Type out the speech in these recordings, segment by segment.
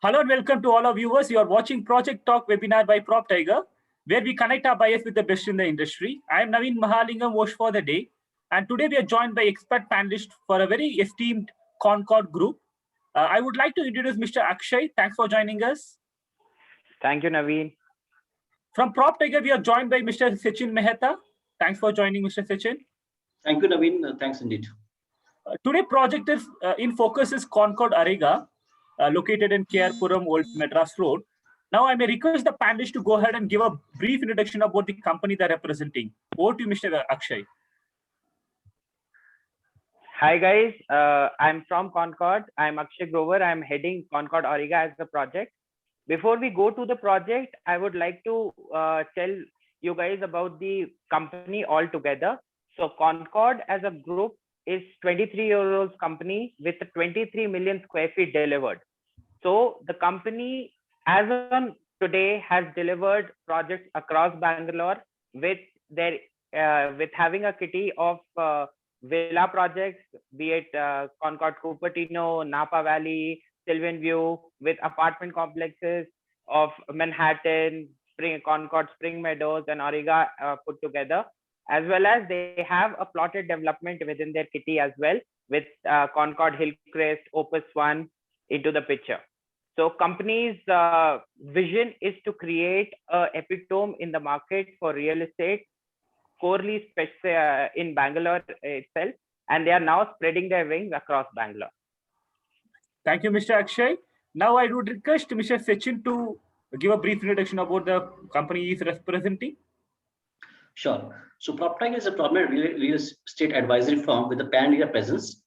Hello and welcome to all our viewers. You are watching Project Talk webinar by PropTiger, where we connect our buyers with the best in the industry. I am Naveen Mahalingam, host for the day. And today we are joined by expert panelists for a very esteemed Concord group. I would like to introduce Mr. Akshay. Thanks for joining us. Thank you, Naveen. From PropTiger, we are joined by Mr. Sachin Mehta. Thanks for joining, Mr. Sachin. Thank you, Naveen. Thanks indeed. Today project is in focus is Concord Arega, located in Kerpuram, Old Madras Road. Now I may request the panelists to go ahead and give a brief introduction about the company they're representing. Over to you, Mr. Akshay. Hi guys, I'm from Concord. I'm Akshay Grover. I'm heading Concord Arega as the project. Before we go to the project, I would like to tell you guys about the company altogether. So Concord as a group is 23-year-old company with 23 million square feet delivered. So the company as on today has delivered projects across Bangalore with their with having a kitty of villa projects, be it Concord Cupertino, Napa Valley, Sylvan View, with apartment complexes of Manhattan, Concord Spring Meadows and Arega put together, as well as they have a plotted development within their kitty as well, with Concord Hillcrest, Opus One into the picture. So company's vision is to create a epitome in the market for real estate, corely in Bangalore itself, and they are now spreading their wings across Bangalore. Thank you, Mr. Akshay. Now I would request Mr. Sachin to give a brief introduction about the company he is representing. Sure. So PropTiger is a prominent real estate advisory firm with a pan-India presence.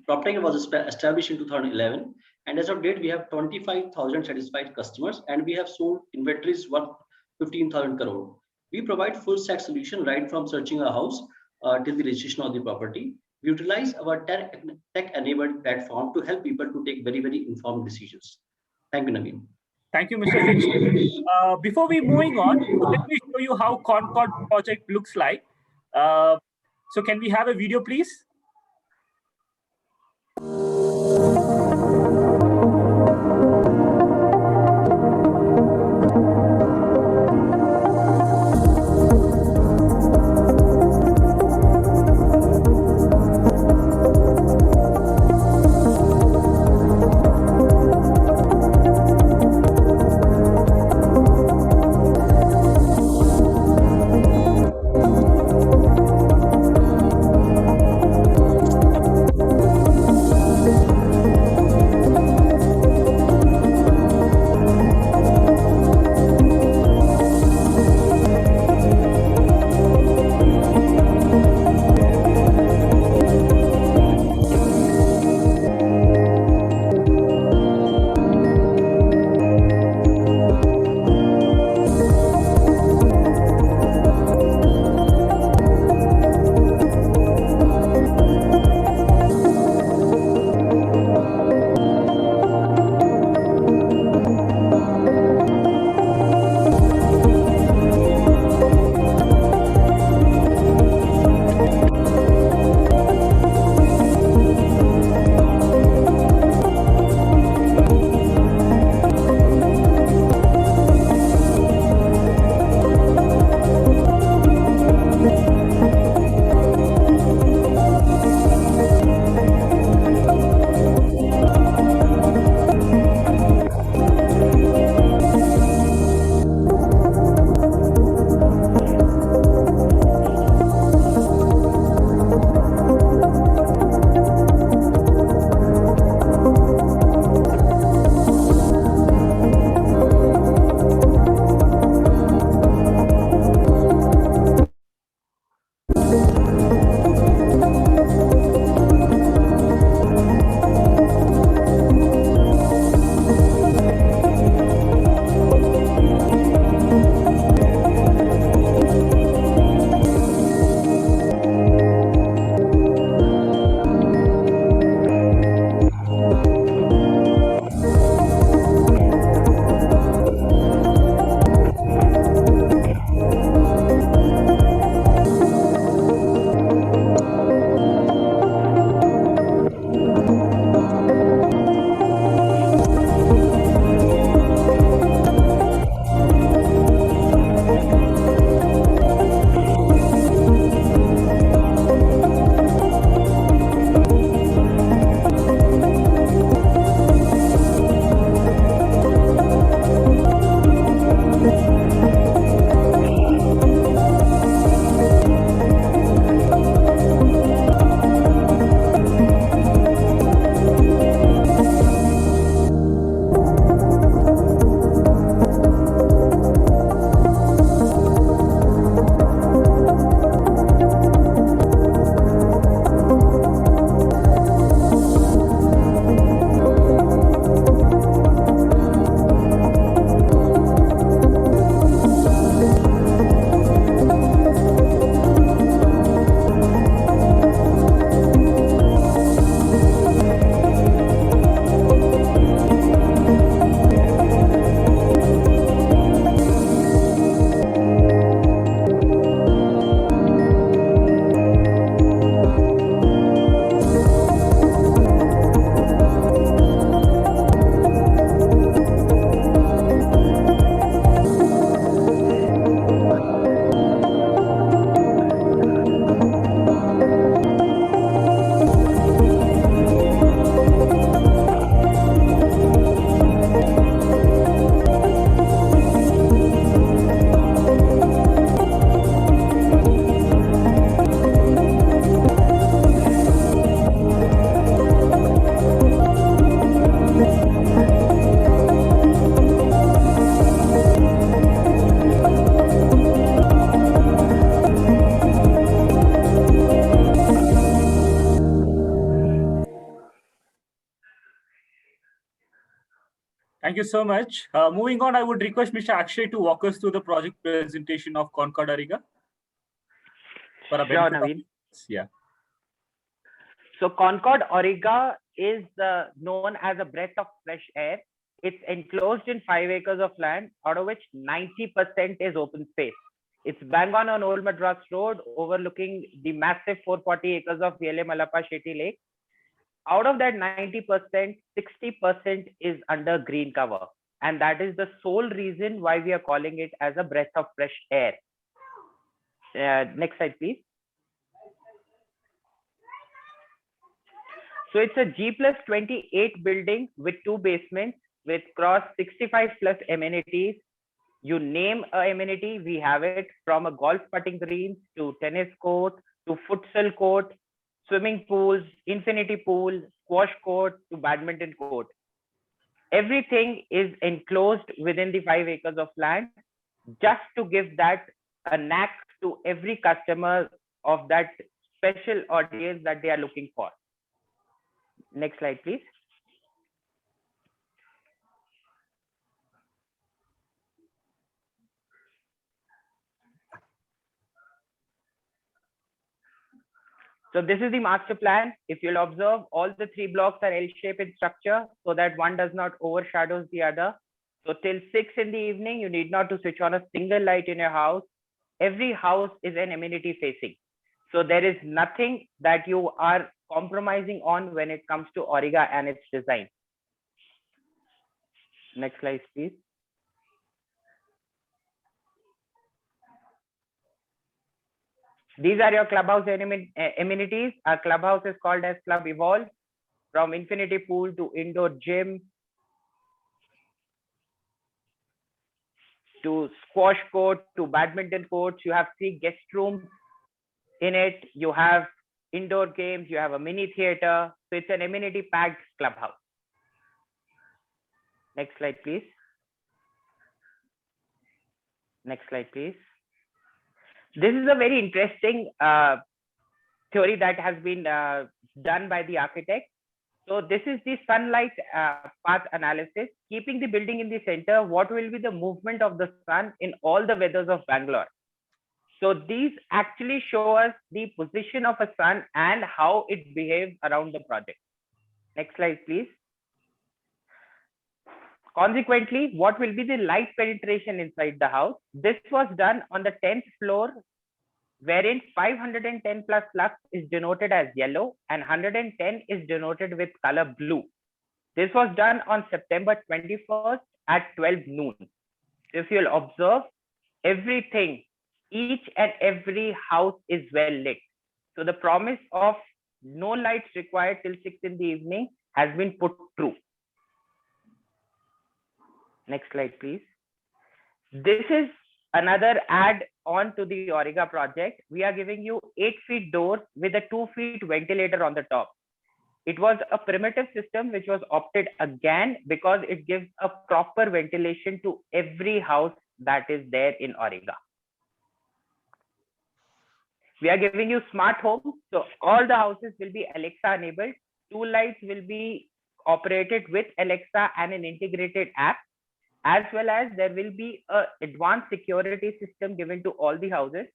PropTiger was established in 2011, and as of date, we have 25,000 satisfied customers, and we have sold inventories worth 15,000 crore. We provide full stack solution right from searching a house till the registration of the property. We utilize our tech-enabled platform to help people to take very, very informed decisions. Thank you, Naveen. Thank you, Mr. Sachin. Before we moving on, let me show you how Concord project looks like. So can we have a video, please? Thank you so much. Moving on, I would request Mr. Akshay to walk us through the project presentation of Concord Auriga. For a Sure, benefit of- Naveen. Yeah. So Concord Auriga is known as a breath of fresh air. It's enclosed in 5 acres of land, out of which 90% is open space. It's bang on Old Madras Road, overlooking the massive 440 acres of VLA Malappa Shetty Lake. Out of that 90%, 60% is under green cover. And that is the sole reason why we are calling it as a breath of fresh air. Next slide, please. So it's a G+28 building with 2 basements with cross 65 plus amenities. You name a amenity, we have it, from a golf putting green to tennis court to futsal court, swimming pools, infinity pool, squash court to badminton court. Everything is enclosed within the 5 acres of land, just to give that a knack to every customer of that special audience that they are looking for. Next slide, please. So this is the master plan. If you'll observe, all the 3 blocks are L-shaped in structure so that one does not overshadows the other. So till 6 in the evening, you need not to switch on a single light in your house. Every house is an amenity facing. So there is nothing that you are compromising on when it comes to Auriga and its design. Next slide, please. These are your clubhouse amenities. Our clubhouse is called as Club Evolve, from infinity pool to indoor gym to squash court to badminton courts. You have 3 guest rooms in it. You have indoor games. You have a mini theater. So it's an amenity packed clubhouse. Next slide, please. Next slide, please. This is a very interesting theory that has been done by the architect. So this is the sunlight path analysis, keeping the building in the center. What will be the movement of the sun in all the weathers of Bangalore? So these actually show us the position of a sun and how it behaves around the project. Next slide, please. Consequently, what will be the light penetration inside the house? This was done on the 10th floor, wherein 510 plus lux is denoted as yellow and 110 is denoted with color blue. This was done on September 21st at 12 noon. If you'll observe, everything, each and every house is well lit. So the promise of no lights required till 6 in the evening has been put true. Next slide, please. This is another add on to the Auriga project. We are giving you 8 feet doors with a 2 feet ventilator on the top. It was a primitive system which was opted again because it gives a proper ventilation to every house that is there in Auriga. We are giving you smart home. So all the houses will be Alexa enabled. 2 lights will be operated with Alexa and an integrated app, as well as there will be an advanced security system given to all the houses.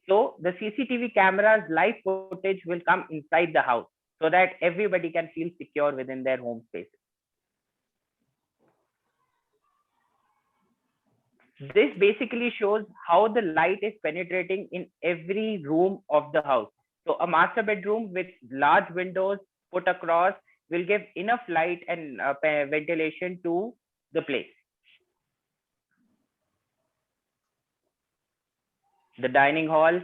So the CCTV cameras live footage will come inside the house so that everybody can feel secure within their home spaces. This basically shows how the light is penetrating in every room of the house. So a master bedroom with large windows put across will give enough light and ventilation to the place. The dining hall,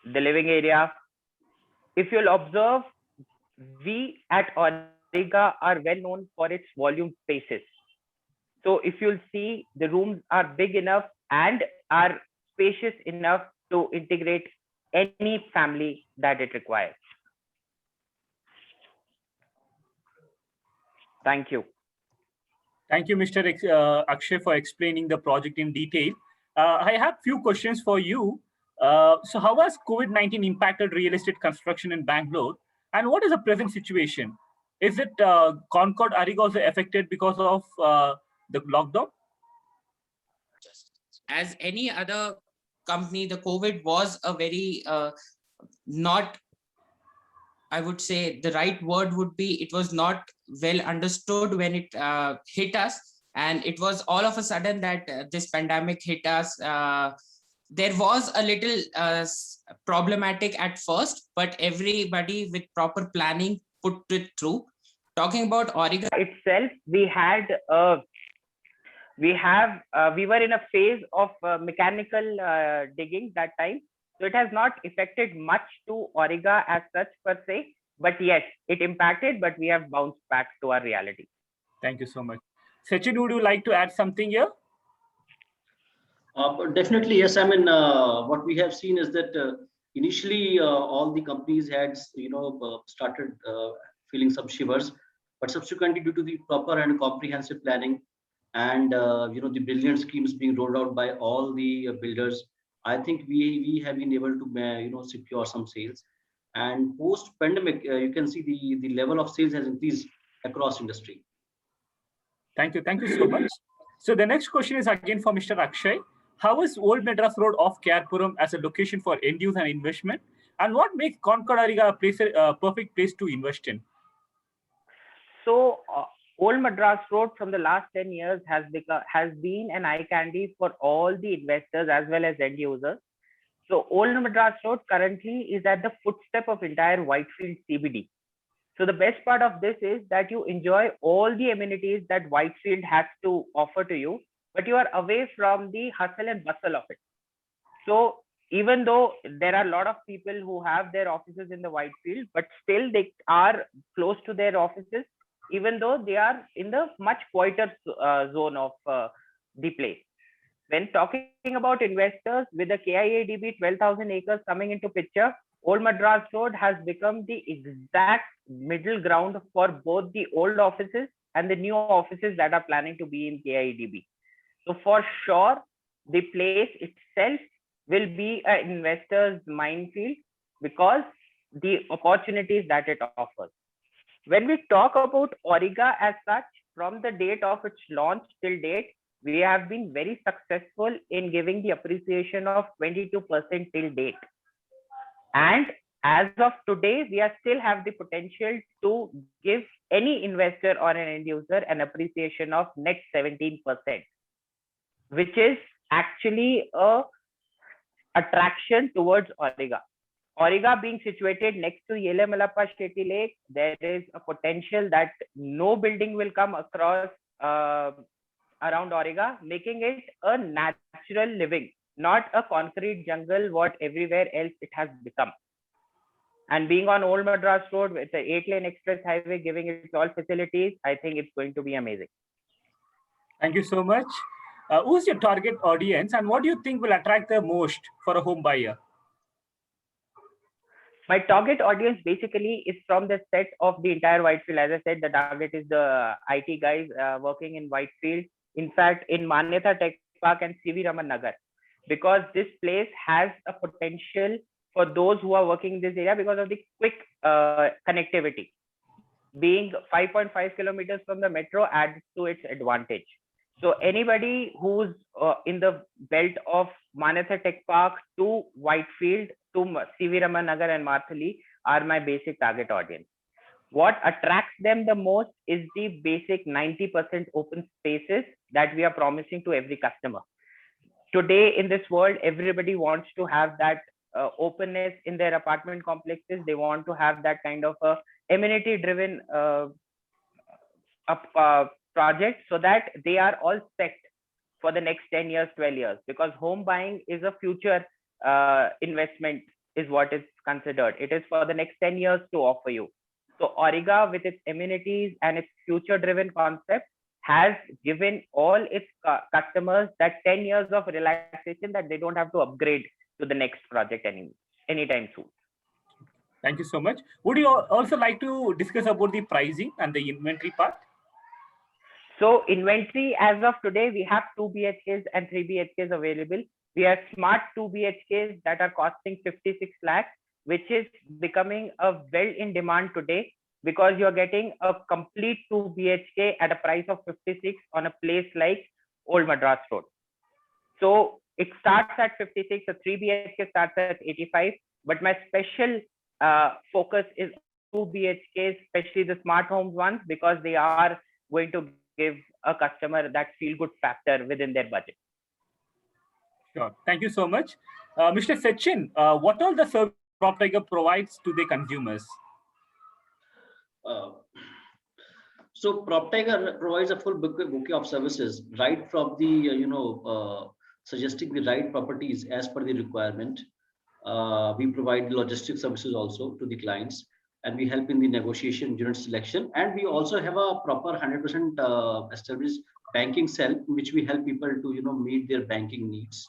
the living area. If you'll observe, we at Auriga are well known for its volume spaces. So if you'll see, the rooms are big enough and are spacious enough to integrate any family that it requires. Thank you. Thank you, Mr. Akshay, for explaining the project in detail. I have few questions for you. So how has COVID-19 impacted real estate construction in Bangalore? And what is the present situation? Is it Concord Ariga also affected because of the lockdown? As any other company, the COVID was a very not, I would say the right word would be, it was not well understood when it hit us. And it was all of a sudden that this pandemic hit us. There was a little problematic at first, but everybody with proper planning put it through. Talking about Origa itself, we were in a phase of mechanical digging that time. So it has not affected much to Origa as such per se, but yes, it impacted, but we have bounced back to our reality. Thank you so much. Sachin, would you like to add something here? Definitely, yes. I mean, what we have seen is that initially all the companies had, started feeling some shivers, but subsequently, due to the proper and comprehensive planning and the brilliant schemes being rolled out by all the builders, I think we have been able to secure some sales. And post pandemic, you can see the level of sales has increased across industry. Thank you so much. So the next question is again for Mr. Akshay. How is Old Madras Road off Kayarpuram as a location for end use and investment? And what makes Concord Ariga a perfect place to invest in? So Old Madras Road from the last 10 years has been an eye candy for all the investors as well as end users. So Old Madras Road currently is at the footstep of entire Whitefield CBD. So the best part of this is that you enjoy all the amenities that Whitefield has to offer to you, but you are away from the hustle and bustle of it. So even though there are a lot of people who have their offices in the Whitefield, but still they are close to their offices, even though they are in the much quieter zone of the place. When talking about investors, with the KIADB 12,000 acres coming into picture, Old Madras Road has become the exact middle ground for both the old offices and the new offices that are planning to be in KIADB. So for sure, the place itself will be an investor's minefield because the opportunities that it offers. When we talk about Origa as such, from the date of its launch till date, we have been very successful in giving the appreciation of 22% till date. And as of today, we are still have the potential to give any investor or an end user an appreciation of net 17%, which is actually a attraction towards Origa. Origa being situated next to Yele Malappa Shetty Lake, there is a potential that no building will come across around Origa, making it a natural living, not a concrete jungle what everywhere else it has become. And being on Old Madras Road with the 8-lane express highway giving it all facilities, I think it's going to be amazing. Thank you so much. Who's your target audience and what do you think will attract the most for a home buyer? My target audience basically is from the set of the entire Whitefield. As I said, the target is the IT guys working in Whitefield. In fact, in Manyata Tech Park and CV Raman Nagar, because this place has a potential for those who are working in this area because of the quick connectivity. Being 5.5 kilometers from the metro adds to its advantage. So anybody who's in the belt of Manyata Tech Park to Whitefield to CV Raman Nagar and Marthali are my basic target audience. What attracts them the most is the basic 90% open spaces that we are promising to every customer. Today in this world, everybody wants to have that openness in their apartment complexes. They want to have that kind of a amenity driven project so that they are all set for the next 10 years, 12 years, because home buying is a future investment is what is considered. It is for the next 10 years to offer you. So Origa with its amenities and its future driven concept has given all its customers that 10 years of relaxation that they don't have to upgrade to the next project anytime soon. Thank you so much. Would you also like to discuss about the pricing and the inventory part? So inventory as of today, we have 2 BHKs and 3 BHKs available. We have smart 2 BHKs that are costing 56 lakhs. which is becoming a well in demand today, because you're getting a complete 2 BHK at a price of 56 on a place like Old Madras Road. So it starts at 56, a 3 BHK starts at 85, but my special focus is 2 BHKs, especially the smart homes ones, because they are going to give a customer that feel good factor within their budget. Sure. Thank you so much. Mr. Sachin, what all the service PropTiger provides to the consumers? So PropTiger provides a full bouquet of services, right from the suggesting the right properties as per the requirement. We provide logistics services also to the clients, and we help in the negotiation, unit selection, and we also have a proper 100% established banking cell in which we help people to meet their banking needs.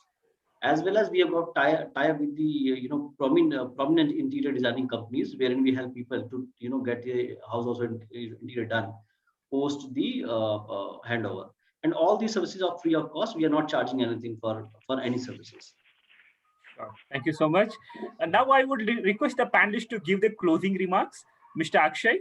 As well as we have got tie up with the prominent interior designing companies, wherein we help people to get the house also interior done post the handover. And all these services are free of cost. We are not charging anything for any services. Thank you so much. And now I would request the panelists to give the closing remarks. Mr. Akshay.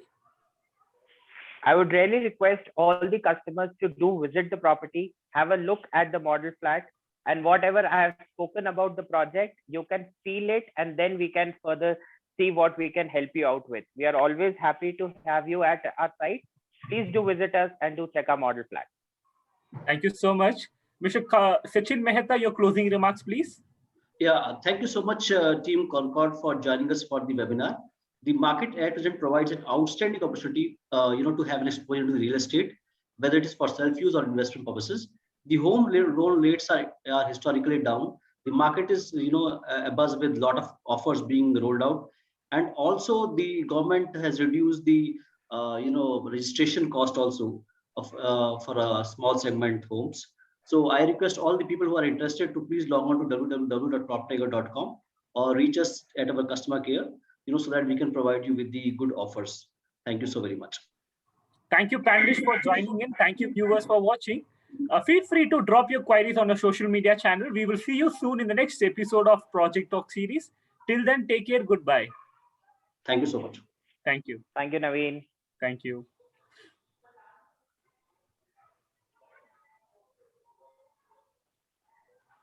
I would really request all the customers to do visit the property, have a look at the model flat, and whatever I have spoken about the project, you can feel it, and then we can further see what we can help you out with. We are always happy to have you at our site. Please do visit us and do check our model flat. Thank you so much. Mr. Sachin Mehta, your closing remarks, please. Yeah, thank you so much, Team Concord, for joining us for the webinar. The market at present provides an outstanding opportunity, to have an exposure to the real estate, whether it is for self-use or investment purposes. The home loan rates are historically down. The market is, abuzz with a lot of offers being rolled out, and also the government has reduced the, registration cost also of for a small segment homes. So I request all the people who are interested to please log on to www.proptiger.com or reach us at our customer care, so that we can provide you with the good offers. Thank you so very much. Thank you, panelists, for joining in. Thank you, viewers, for watching. Feel free to drop your queries on our social media channel. We will see you soon in the next episode of Project Talk series. Till then, take care. Goodbye. Thank you so much. Thank you. Thank you, Naveen. Thank you.